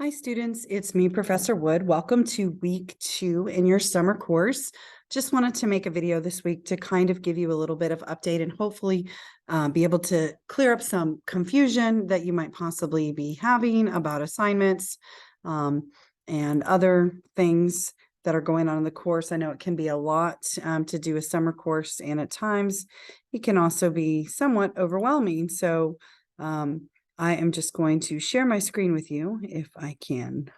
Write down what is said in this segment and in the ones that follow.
Hi, students. It's me, Professor Wood. Welcome to week 2 in your summer course. Just wanted to make a video this week to kind of give you a little bit of update and hopefully be able to clear up some confusion that you might possibly be having about assignments and other things that are going on in the course. I know it can be a lot to do a summer course, and at times it can also be somewhat overwhelming. So I am just going to share my screen with you if I can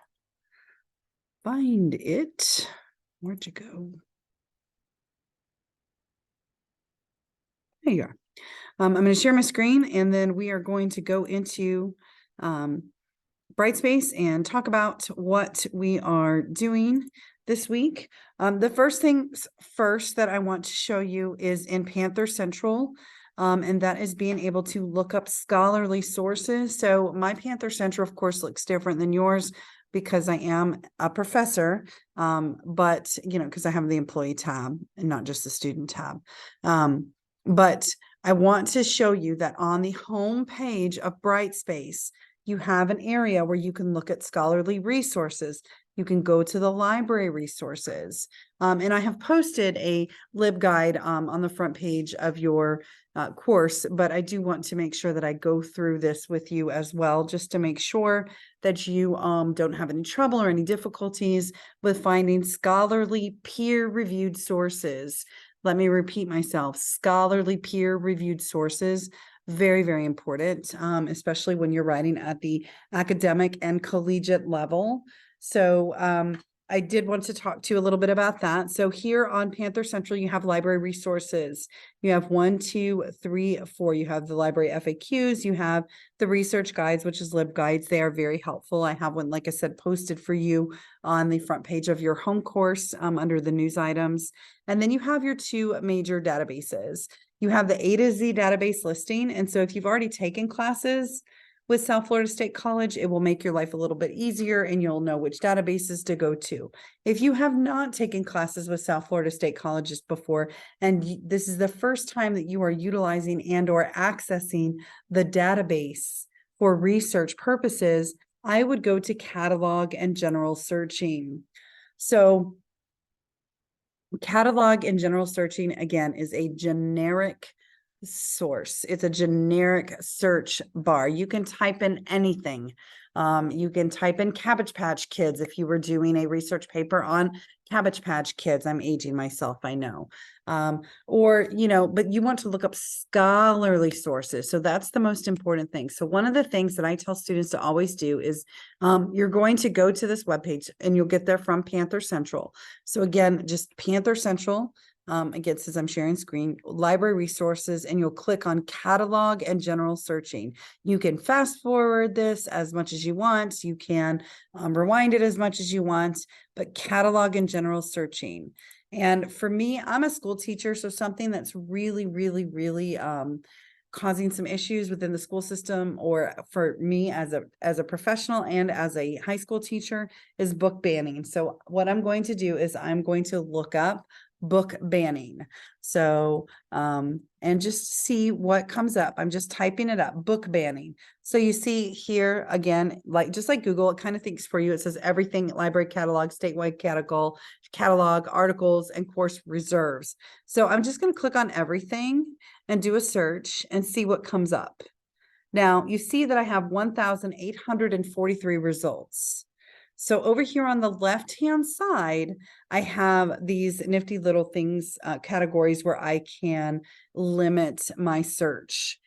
find it. Where'd you go? There you are. I'm going to share my screen, and then we are going to go into Brightspace and talk about what we are doing this week. The first things first that I want to show you is in Panther Central. And that is being able to look up scholarly sources. So my Panther Central, of course, looks different than yours because I am a professor, but, because I have the employee tab and not just the student tab. But I want to show you that on the home page of Brightspace, you have an area where you can look at scholarly resources. You can go to the library resources. And I have posted a LibGuide on the front page of your course, but I do want to make sure that I go through this with you as well, just to make sure that you don't have any trouble or any difficulties with finding scholarly peer-reviewed sources. Let me repeat myself, scholarly peer-reviewed sources. Very, very important, especially when you're writing at the academic and collegiate level. So I did want to talk to you a little bit about that. So here on Panther Central, you have library resources. You have 1, 2, 3, 4. You have the library FAQs. You have the research guides, which is LibGuides. They are very helpful. I have one, like I said, posted for you on the front page of your home course under the news items. And then you have your 2 major databases. You have the A to Z database listing. And so if you've already taken classes with South Florida State College, it will make your life a little bit easier and you'll know which databases to go to. If you have not taken classes with South Florida State Colleges before, and this is the first time that you are utilizing and or accessing the database for research purposes, I would go to catalog and general searching. So catalog and general searching, again, is a generic source. It's a generic search bar. You can type in anything. You can type in Cabbage Patch Kids if you were doing a research paper on Cabbage Patch Kids. I'm aging myself, I know. But you want to look up scholarly sources. So that's the most important thing. So one of the things that I tell students to always do is you're going to go to this webpage and you'll get there from Panther Central. So again, just Panther Central. Again, since I'm sharing screen, library resources, and you'll click on catalog and general searching. You can fast forward this as much as you want. You can rewind it as much as you want, but catalog and general searching. And for me, I'm a school teacher, so something that's really, really, really causing some issues within the school system, or for me as a professional and as a high school teacher, is book banning. So what I'm going to do is I'm going to look up book banning. So, and just see what comes up. I'm just typing it up, book banning. So you see here again, just like Google, it kind of thinks for you. It says everything, library catalog, statewide catalog, articles, and course reserves. So I'm just going to click on everything and do a search and see what comes up. Now you see that I have 1,843 results. So over here on the left-hand side, I have these nifty little things, categories where I can limit my search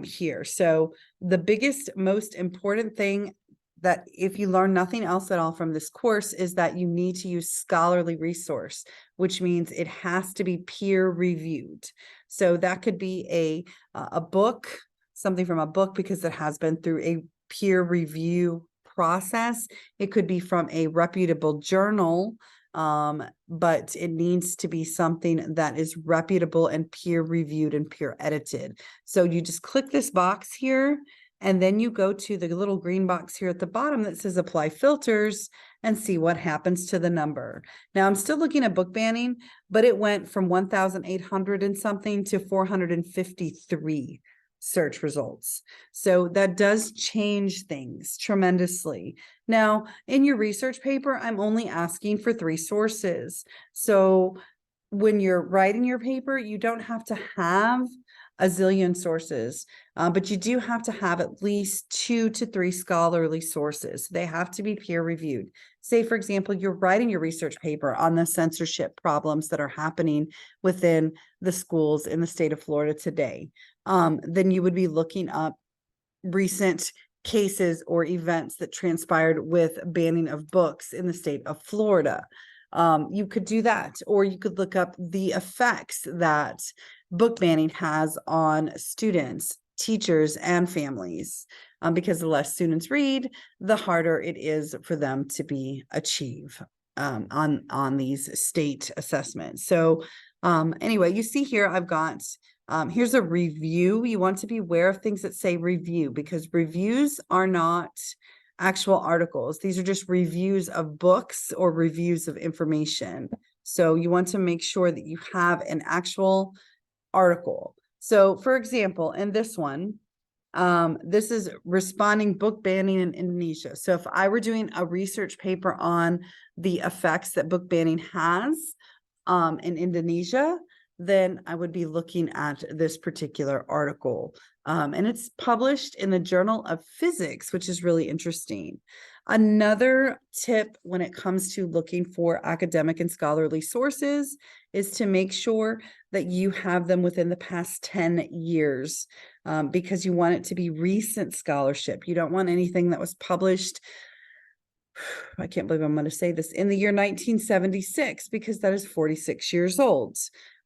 here. So the biggest, most important thing that if you learn nothing else at all from this course is that you need to use scholarly resource, which means it has to be peer reviewed. So that could be a book, something from a book because it has been through a peer review process. It could be from a reputable journal, but it needs to be something that is reputable and peer reviewed and peer edited. So you just click this box here, and then you go to the little green box here at the bottom that says apply filters and see what happens to the number. Now I'm still looking at book banning, but it went from 1,800 and something to 453. search results. So that does change things tremendously. Now, in your research paper, I'm only asking for 3 sources. So when you're writing your paper, you don't have to have a zillion sources, but you do have to have at least 2 to 3 scholarly sources. They have to be peer reviewed. Say, for example, you're writing your research paper on the censorship problems that are happening within the schools in the state of Florida today. Then you would be looking up recent cases or events that transpired with banning of books in the state of Florida. You could do that, or you could look up the effects that book banning has on students, teachers, and families, because the less students read, the harder it is for them to achieve on these state assessments. So anyway, you see here, I've got here's a review. You want to be aware of things that say review, because reviews are not actual articles. These are just reviews of books or reviews of information. So you want to make sure that you have an actual article. So for example, in this one, this is responding book banning in Indonesia. So if I were doing a research paper on the effects that book banning has in Indonesia, then I would be looking at this particular article. And it's published in the Journal of Physics, which is really interesting. Another tip when it comes to looking for academic and scholarly sources is to make sure that you have them within the past 10 years, because you want it to be recent scholarship. You don't want anything that was published, I can't believe I'm going to say this, in the year 1976, because that is 46 years old.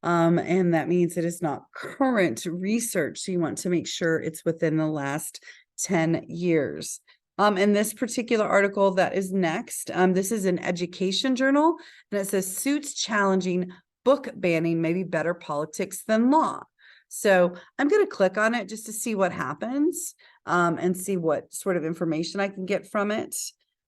And that means it is not current research. So you want to make sure it's within the last 10 years. In this particular article that is next, this is an education journal, and it says suits challenging book banning may be better politics than law. So I'm going to click on it just to see what happens, and see what sort of information I can get from it.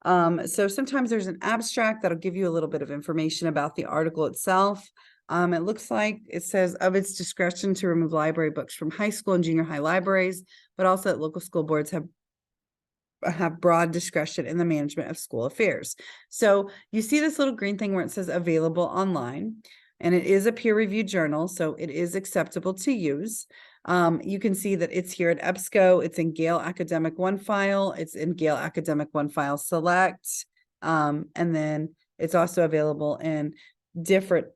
So sometimes there's an abstract that'll give you a little bit of information about the article itself. It looks like it says of its discretion to remove library books from high school and junior high libraries, but also that local school boards have broad discretion in the management of school affairs. So you see this little green thing where it says available online, and it is a peer-reviewed journal, so it is acceptable to use. You can see that it's here at EBSCO. It's in Gale Academic One file. It's in Gale Academic One file select. And then it's also available in different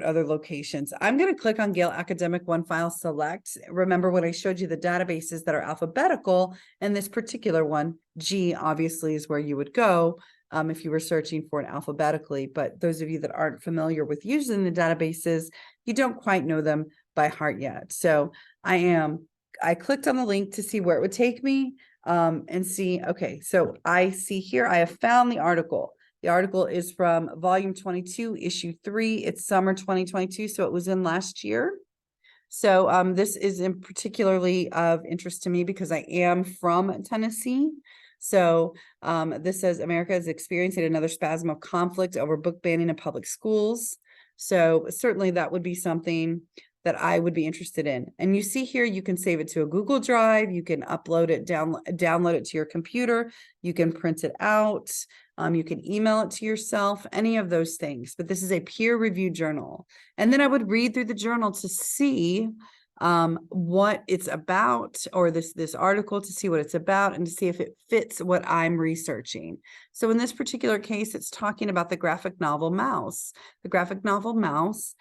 other locations. I'm going to click on Gale Academic One file select. Remember when I showed you the databases that are alphabetical, and this particular one, G, obviously is where you would go if you were searching for it alphabetically. But those of you that aren't familiar with using the databases, you don't quite know them by heart yet. So I clicked on the link to see where it would take me, and see, okay, so I see here, I have found the article. The article is from volume 22, issue 3. It's summer 2022, so it was in last year. So this is in particularly of interest to me because I am from Tennessee. So this says America is experiencing another spasm of conflict over book banning in public schools. So certainly that would be something that I would be interested in. And you see here, you can save it to a Google Drive. You can upload it, download it to your computer. You can print it out. You can email it to yourself, any of those things. But this is a peer-reviewed journal. And then I would read through the journal to see what it's about, or this article, to see what it's about and to see if it fits what I'm researching. So in this particular case, it's talking about the graphic novel Maus. The graphic novel Maus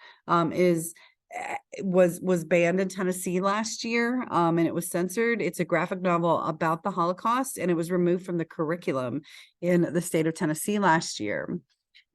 was banned in Tennessee last year, and it was censored. It's a graphic novel about the Holocaust, and it was removed from the curriculum in the state of Tennessee last year.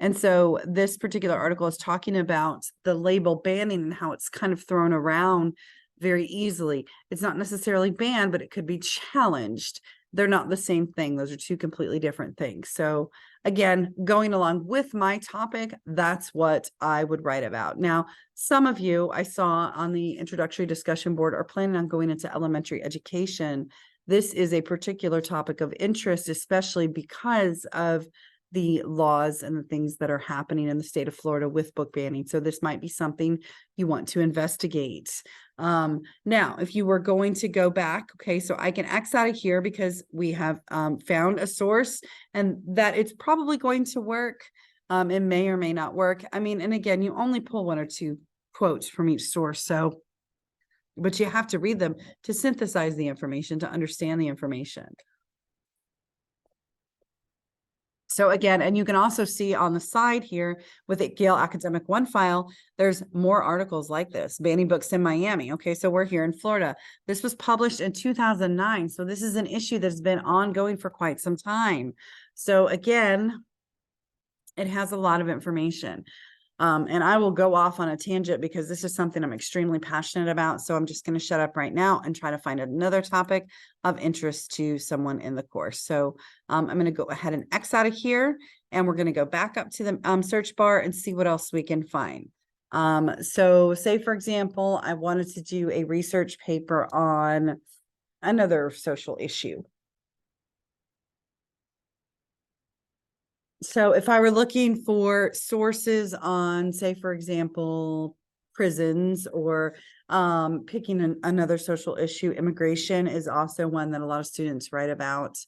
And so this particular article is talking about the label banning and how it's kind of thrown around very easily. It's not necessarily banned, but it could be challenged. They're not the same thing. Those are two completely different things. So again, going along with my topic, that's what I would write about. Now, some of you I saw on the introductory discussion board are planning on going into elementary education. This is a particular topic of interest, especially because of the laws and the things that are happening in the state of Florida with book banning. So this might be something you want to investigate. Now, if you were going to go back, okay, so I can X out of here because we have found a source and that it's probably going to work. It may or may not work. I mean, and again, you only pull 1 or 2 quotes from each source. So, but you have to read them to synthesize the information, to understand the information. So again, and you can also see on the side here with the Gale Academic One file, there's more articles like this, banning books in Miami. Okay, so we're here in Florida. This was published in 2009. So this is an issue that's been ongoing for quite some time. So again, it has a lot of information. And I will go off on a tangent because this is something I'm extremely passionate about. So I'm just going to shut up right now and try to find another topic of interest to someone in the course. So I'm going to go ahead and X out of here, and we're going to go back up to the search bar and see what else we can find. So say, for example, I wanted to do a research paper on another social issue. So if I were looking for sources on, say, for example, prisons or picking another social issue, immigration is also one that a lot of students write about.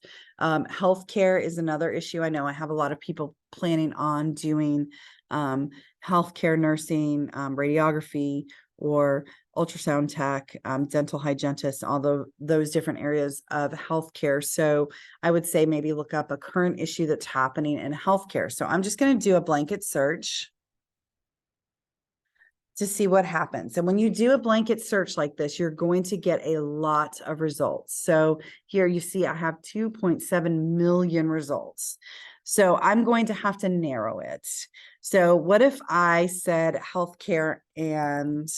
Healthcare is another issue. I know I have a lot of people planning on doing healthcare nursing, radiography, or ultrasound tech, dental hygienist, all those different areas of healthcare. So I would say maybe look up a current issue that's happening in healthcare. So I'm just going to do a blanket search to see what happens. And when you do a blanket search like this, you're going to get a lot of results. So here you see I have 2.7 million results. So I'm going to have to narrow it. So what if I said healthcare and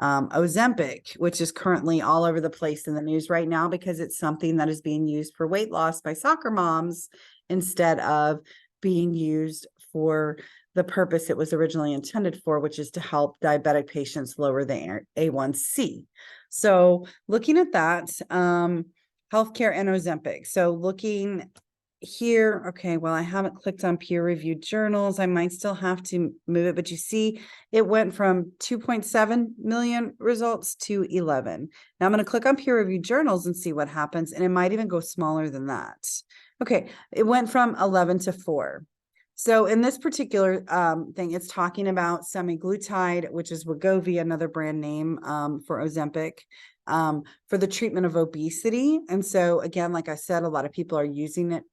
Ozempic, which is currently all over the place in the news right now because it's something that is being used for weight loss by soccer moms instead of being used for the purpose it was originally intended for, which is to help diabetic patients lower their A1C. So looking at that, healthcare and Ozempic. So looking here, okay, well, I haven't clicked on peer-reviewed journals. I might still have to move it, but you see it went from 2.7 million results to 11. Now I'm going to click on peer-reviewed journals and see what happens, and it might even go smaller than that. Okay, it went from 11 to 4. So in this particular thing, it's talking about semaglutide, which is Wegovy, another brand name for Ozempic, for the treatment of obesity. And so again, like I said, a lot of people are using it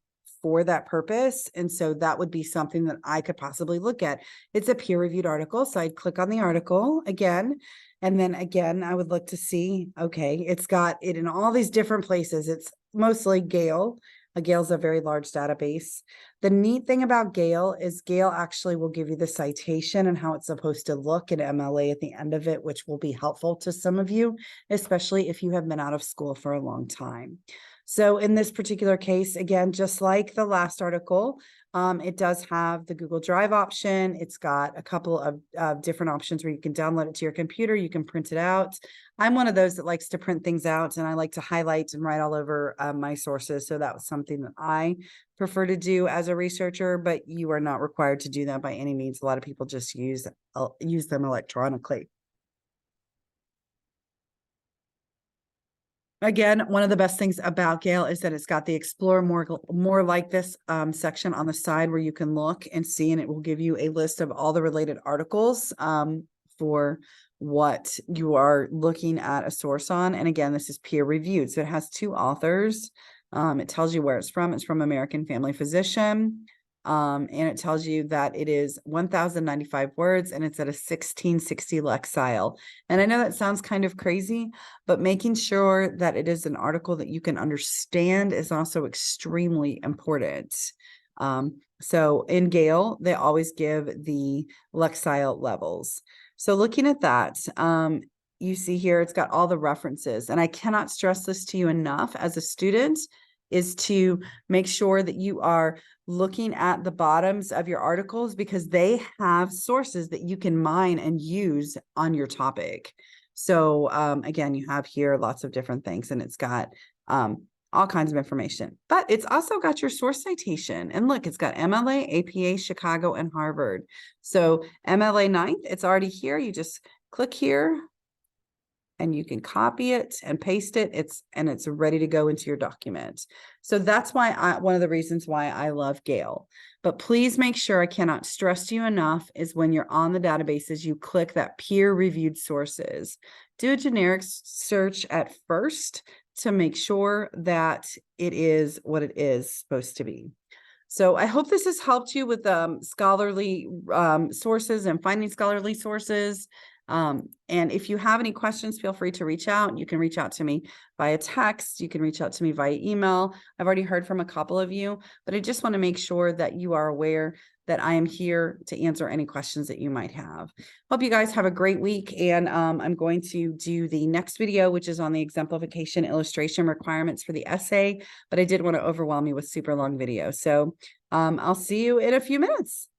for that purpose. And so that would be something that I could possibly look at. It's a peer-reviewed article. So I'd click on the article again. And then again, I would look to see, okay, it's got it in all these different places. It's mostly Gale. Gale's a very large database. The neat thing about Gale is Gale actually will give you the citation and how it's supposed to look in MLA at the end of it, which will be helpful to some of you, especially if you have been out of school for a long time. So in this particular case, again, just like the last article, it does have the Google Drive option. It's got a couple of different options where you can download it to your computer. You can print it out. I'm one of those that likes to print things out, and I like to highlight and write all over my sources. So that was something that I prefer to do as a researcher, but you are not required to do that by any means. A lot of people just use them electronically. Again, one of the best things about Gale is that it's got the explore more like this section on the side where you can look and see, and it will give you a list of all the related articles for what you are looking at a source on. And again, this is peer reviewed. So it has 2 authors. It tells you where it's from. It's from American Family Physician. And it tells you that it is 1,095 words and it's at a 1660 Lexile. And I know that sounds kind of crazy, but making sure that it is an article that you can understand is also extremely important. So in Gale, they always give the Lexile levels. So looking at that, you see here, it's got all the references, and I cannot stress this to you enough as a student, is to make sure that you are looking at the bottoms of your articles because they have sources that you can mine and use on your topic. So again, you have here lots of different things, and it's got all kinds of information. But it's also got your source citation. And look, it's got MLA, APA, Chicago, and Harvard. So MLA 9th, it's already here. You just click here and you can copy it and paste it. It's ready to go into your document. So that's why one of the reasons why I love Gale. But please make sure, I cannot stress to you enough, is when you're on the databases, you click that peer-reviewed sources. Do a generic search at first to make sure that it is what it is supposed to be. So I hope this has helped you with scholarly sources and finding scholarly sources. And if you have any questions, feel free to reach out. You can reach out to me via text. You can reach out to me via email. I've already heard from a couple of you, but I just want to make sure that you are aware that I am here to answer any questions that you might have. Hope you guys have a great week. And I'm going to do the next video, which is on the exemplification illustration requirements for the essay, but I did want to overwhelm you with super long video. So I'll see you in a few minutes.